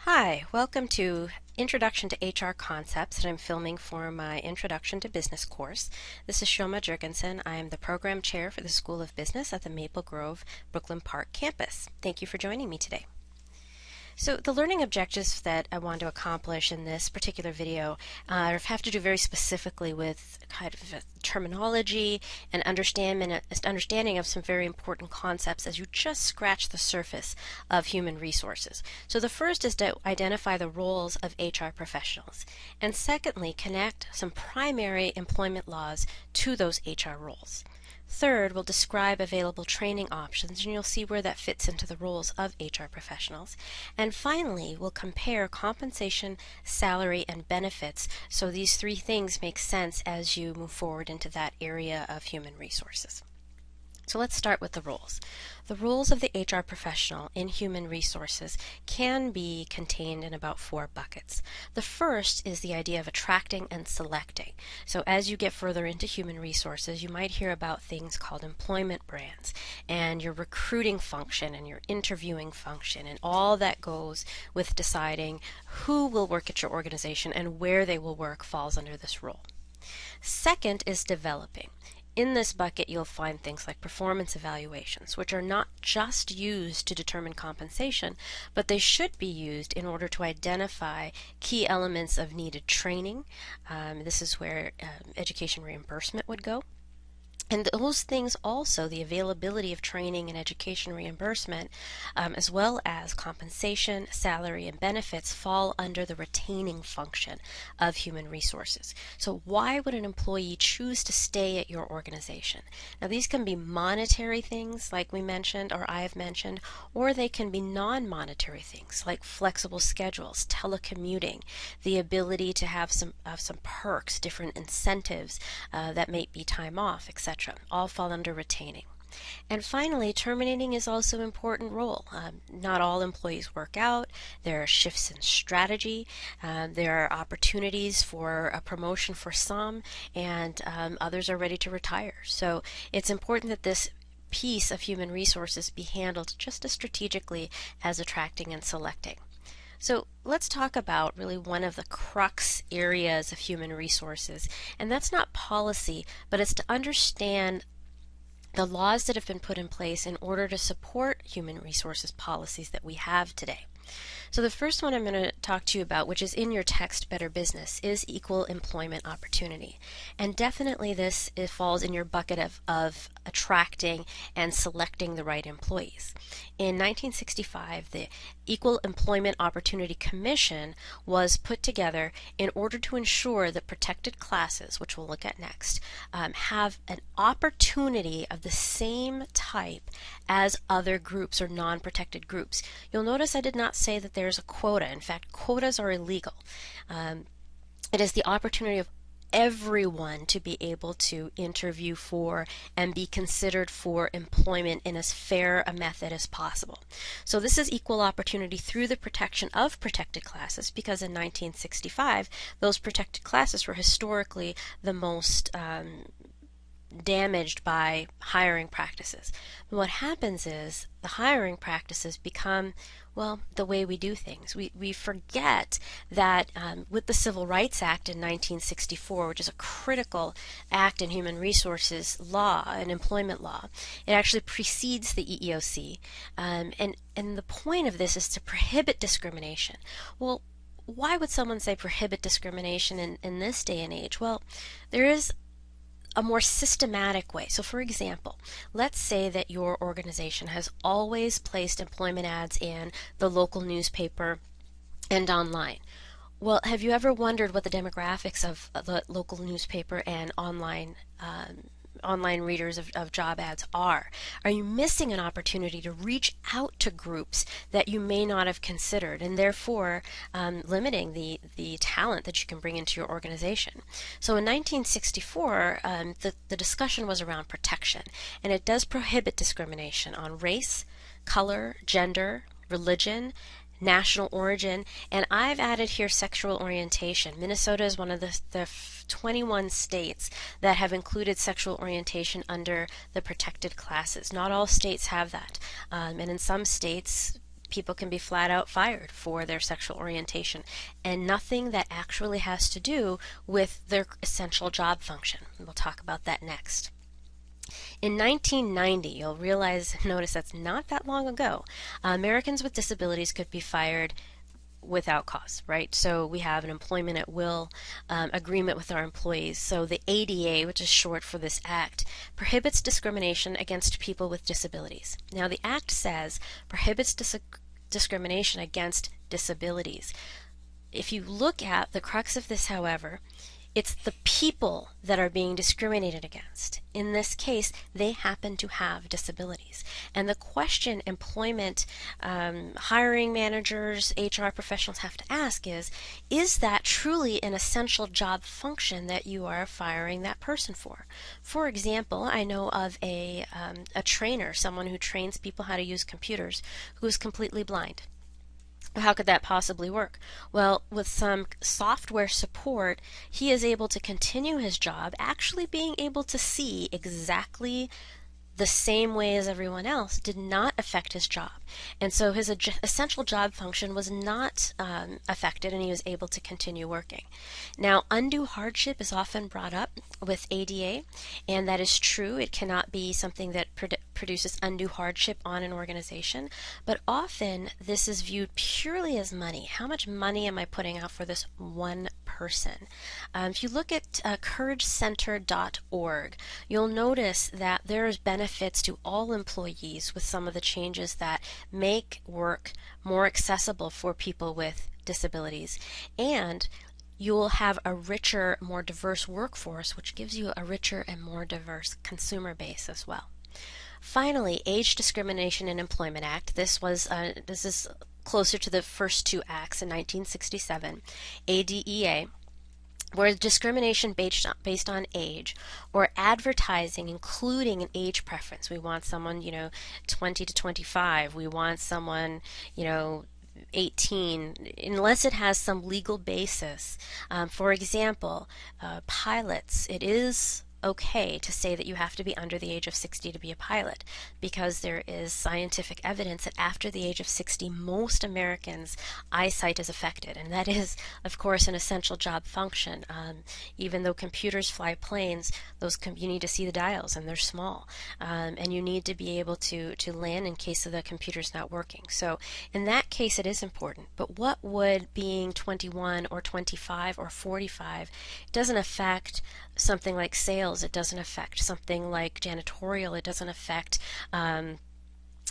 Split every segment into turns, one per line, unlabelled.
Hi, welcome to Introduction to HR Concepts that I'm filming for my Introduction to Business course. This is Shoma Jurgensen. I am the program chair for the School of Business at the Maple Grove Brooklyn Park campus. Thank you for joining me today. So the learning objectives that I want to accomplish in this particular video have to do very specifically with kind of terminology and understanding of some very important concepts as you just scratch the surface of human resources. So the first is to identify the roles of HR professionals, and secondly, connect some primary employment laws to those HR roles. Third, we'll describe available training options, and you'll see where that fits into the roles of HR professionals. And finally, we'll compare compensation, salary, and benefits, so these three things make sense as you move forward into that area of human resources. So let's start with the roles. The roles of the HR professional in human resources can be contained in about 4 buckets. The first is the idea of attracting and selecting. So as you get further into human resources, you might hear about things called employment brands and your recruiting function and your interviewing function and all that goes with deciding who will work at your organization and where they will work falls under this role. Second is developing. In this bucket, you'll find things like performance evaluations, which are not just used to determine compensation, but they should be used in order to identify key elements of needed training. This is where education reimbursement would go. And those things also, the availability of training and education reimbursement, as well as compensation, salary, and benefits, fall under the retaining function of human resources. So why would an employee choose to stay at your organization? Now these can be monetary things like we mentioned or I have mentioned, or they can be non-monetary things like flexible schedules, telecommuting, the ability to have some perks, different incentives that may be time off, etc. All fall under retaining. And finally, terminating is also an important role. Not all employees work out. There are shifts in strategy. There are opportunities for a promotion for some, and others are ready to retire. So it's important that this piece of human resources be handled just as strategically as attracting and selecting. So let's talk about really one of the crux areas of human resources, and that's not policy, but it's to understand the laws that have been put in place in order to support human resources policies that we have today. So the first one I'm going to talk to you about, which is in your text, Better Business, is equal employment opportunity. And definitely it falls in your bucket of attracting and selecting the right employees. In 1965, the Equal Employment Opportunity Commission was put together in order to ensure that protected classes, which we'll look at next, have an opportunity of the same type as other groups or non-protected groups. You'll notice I did not say that there's a quota. In fact, quotas are illegal. It is the opportunity of everyone to be able to interview for and be considered for employment in as fair a method as possible. So this is equal opportunity through the protection of protected classes, because in 1965 those protected classes were historically the most damaged by hiring practices. And what happens is the hiring practices become, well, the way we do things. We forget that with the Civil Rights Act in 1964, which is a critical act in human resources law and employment law, it actually precedes the EEOC. And the point of this is to prohibit discrimination. Well, why would someone say prohibit discrimination in this day and age? Well, there is a more systematic way. So for example, let's say that your organization has always placed employment ads in the local newspaper and online. Well, have you ever wondered what the demographics of the local newspaper and online readers of job ads are? Are you missing an opportunity to reach out to groups that you may not have considered, and therefore limiting the talent that you can bring into your organization? So in 1964, the discussion was around protection, and it does prohibit discrimination on race, color, gender, religion, national origin, and I've added here sexual orientation. Minnesota is one of the 21 states that have included sexual orientation under the protected classes. Not all states have that, and in some states people can be flat out fired for their sexual orientation, and nothing that actually has to do with their essential job function. We'll talk about that next. In 1990, you'll notice that's not that long ago, Americans with disabilities could be fired without cause, right? So we have an employment at will agreement with our employees. So the ADA, which is short for this act, prohibits discrimination against people with disabilities. Now the act says prohibits discrimination against disabilities. If you look at the crux of this, however, it's the people that are being discriminated against. In this case, they happen to have disabilities. And the question employment hiring managers, HR professionals have to ask is that truly an essential job function that you are firing that person for? For example, I know of a trainer, someone who trains people how to use computers, who is completely blind. How could that possibly work? Well, with some software support, he is able to continue his job, actually being able to see exactly the same way as everyone else, did not affect his job. And so his essential job function was not affected, and he was able to continue working. Now, undue hardship is often brought up with ADA, and that is true. It cannot be something that produces undue hardship on an organization, but often this is viewed purely as money. How much money am I putting out for this one person? If you look at CourageCenter.org, you'll notice that there is benefits to all employees with some of the changes that make work more accessible for people with disabilities, and you'll have a richer, more diverse workforce, which gives you a richer and more diverse consumer base as well. Finally, Age Discrimination in Employment Act. This is closer to the first two acts in 1967, ADEA, where discrimination based on age or advertising, including an age preference. We want someone, 20 to 25. We want someone, 18, unless it has some legal basis. For example, pilots, it is okay to say that you have to be under the age of 60 to be a pilot, because there is scientific evidence that after the age of 60, most Americans' eyesight is affected, and that is, of course, an essential job function. Even though computers fly planes, you need to see the dials, and they're small, and you need to be able to land in case of the computer's not working. So in that case, it is important. But what would being 21 or 25 or 45? It doesn't affect something like sales. It doesn't affect something like janitorial. It doesn't affect, in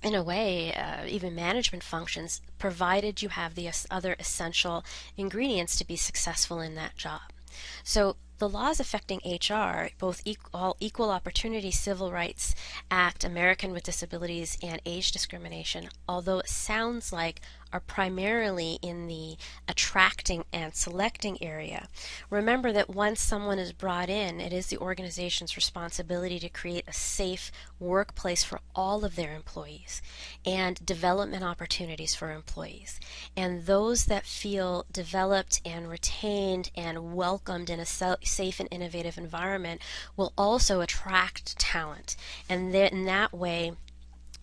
a way, even management functions, provided you have the other essential ingredients to be successful in that job. So the laws affecting HR, both Equal Opportunity Civil Rights Act, American with Disabilities, and age discrimination, although it sounds like are primarily in the attracting and selecting area. Remember that once someone is brought in, it is the organization's responsibility to create a safe workplace for all of their employees and development opportunities for employees. And those that feel developed and retained and welcomed in a safe and innovative environment will also attract talent. And in that way,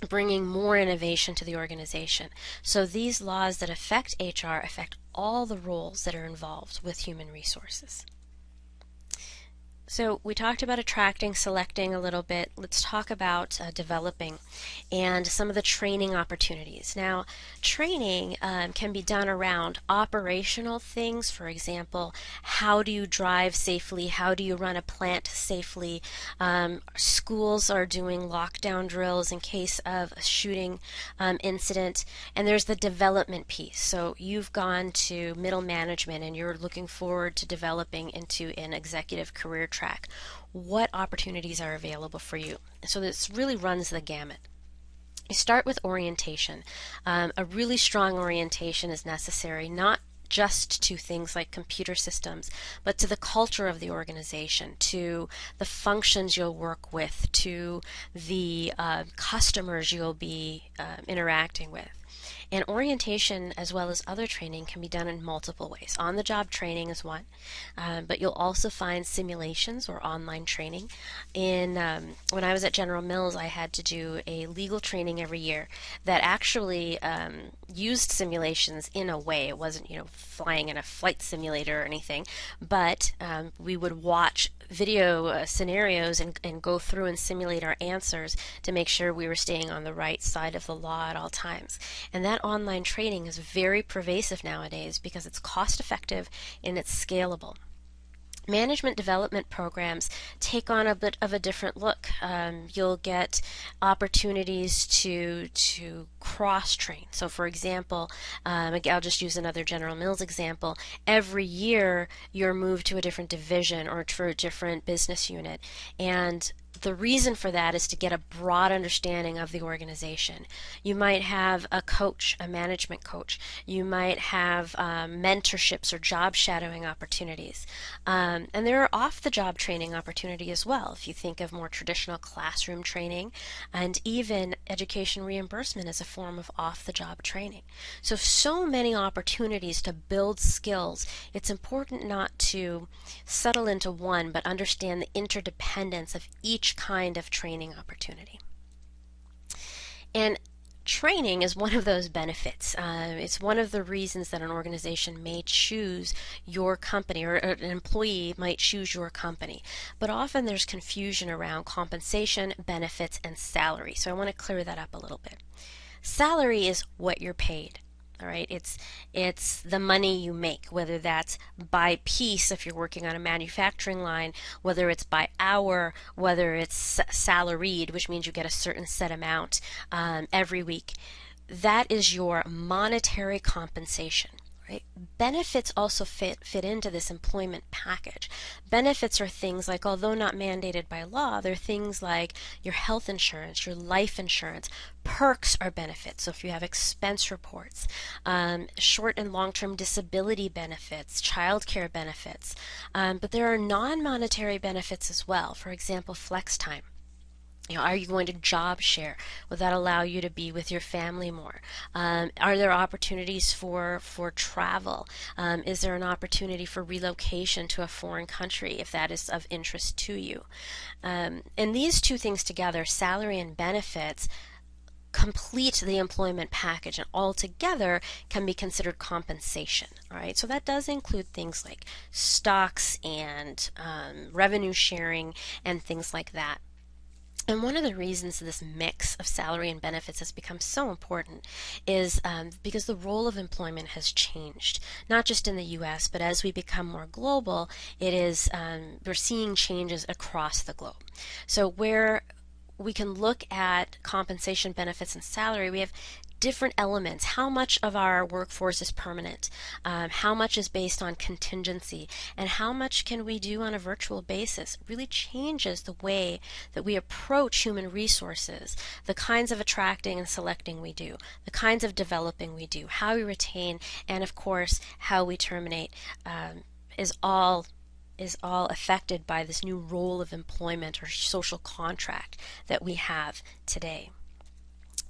bringing more innovation to the organization. So these laws that affect HR affect all the roles that are involved with human resources. So we talked about attracting, selecting a little bit. Let's talk about developing and some of the training opportunities. Now, training can be done around operational things. For example, how do you drive safely? How do you run a plant safely? Schools are doing lockdown drills in case of a shooting incident. And there's the development piece. So you've gone to middle management and you're looking forward to developing into an executive career track. What opportunities are available for you? So this really runs the gamut. You start with orientation. A really strong orientation is necessary, not just to things like computer systems, but to the culture of the organization, to the functions you'll work with, to the customers you'll be interacting with. And orientation, as well as other training, can be done in multiple ways. On-the-job training is one, but you'll also find simulations or online training. When I was at General Mills, I had to do a legal training every year that actually used simulations in a way. It wasn't, flying in a flight simulator or anything, but we would watch video scenarios and go through and simulate our answers to make sure we were staying on the right side of the law at all times. And that online training is very pervasive nowadays because it's cost effective and it's scalable. Management development programs take on a bit of a different look. You'll get opportunities to cross-train. So for example, I'll just use another General Mills example. Every year you're moved to a different division or to a different business unit, and the reason for that is to get a broad understanding of the organization. You might have a coach, a management coach. You might have mentorships or job shadowing opportunities. And there are off-the-job training opportunities as well, if you think of more traditional classroom training, and even education reimbursement as a form of off-the-job training. So many opportunities to build skills. It's important not to settle into one, but understand the interdependence of each kind of training opportunity. And training is one of those benefits. It's one of the reasons that an organization may choose your company, or an employee might choose your company. But often there's confusion around compensation, benefits, and salary. So I want to clear that up a little bit. Salary is what you're paid. All right, it's the money you make, whether that's by piece if you're working on a manufacturing line, whether it's by hour, whether it's salaried, which means you get a certain set amount every week. That is your monetary compensation. Right? Benefits also fit into this employment package. Benefits are things like, although not mandated by law, they're things like your health insurance, your life insurance. Perks are benefits, so if you have expense reports, short and long-term disability benefits, child care benefits. But there are non-monetary benefits as well. For example, flex time. Are you going to job share? Will that allow you to be with your family more? Are there opportunities for travel? Is there an opportunity for relocation to a foreign country if that is of interest to you? And these two things together, salary and benefits, complete the employment package, and altogether can be considered compensation. All right, so that does include things like stocks and revenue sharing and things like that. And one of the reasons this mix of salary and benefits has become so important is because the role of employment has changed, not just in the U.S., but as we become more global, we're seeing changes across the globe. So where we can look at compensation, benefits, and salary, we have different elements. How much of our workforce is permanent? How much is based on contingency? And how much can we do on a virtual basis? It really changes the way that we approach human resources, the kinds of attracting and selecting we do, the kinds of developing we do, how we retain, and of course, how we terminate is all affected by this new role of employment or social contract that we have today.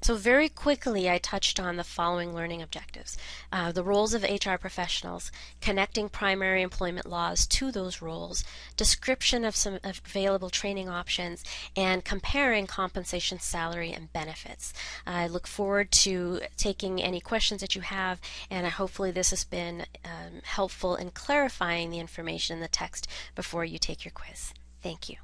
So very quickly, I touched on the following learning objectives. The roles of HR professionals, connecting primary employment laws to those roles, description of some available training options, and comparing compensation, salary, and benefits. I look forward to taking any questions that you have, and hopefully this has been helpful in clarifying the information in the text before you take your quiz. Thank you.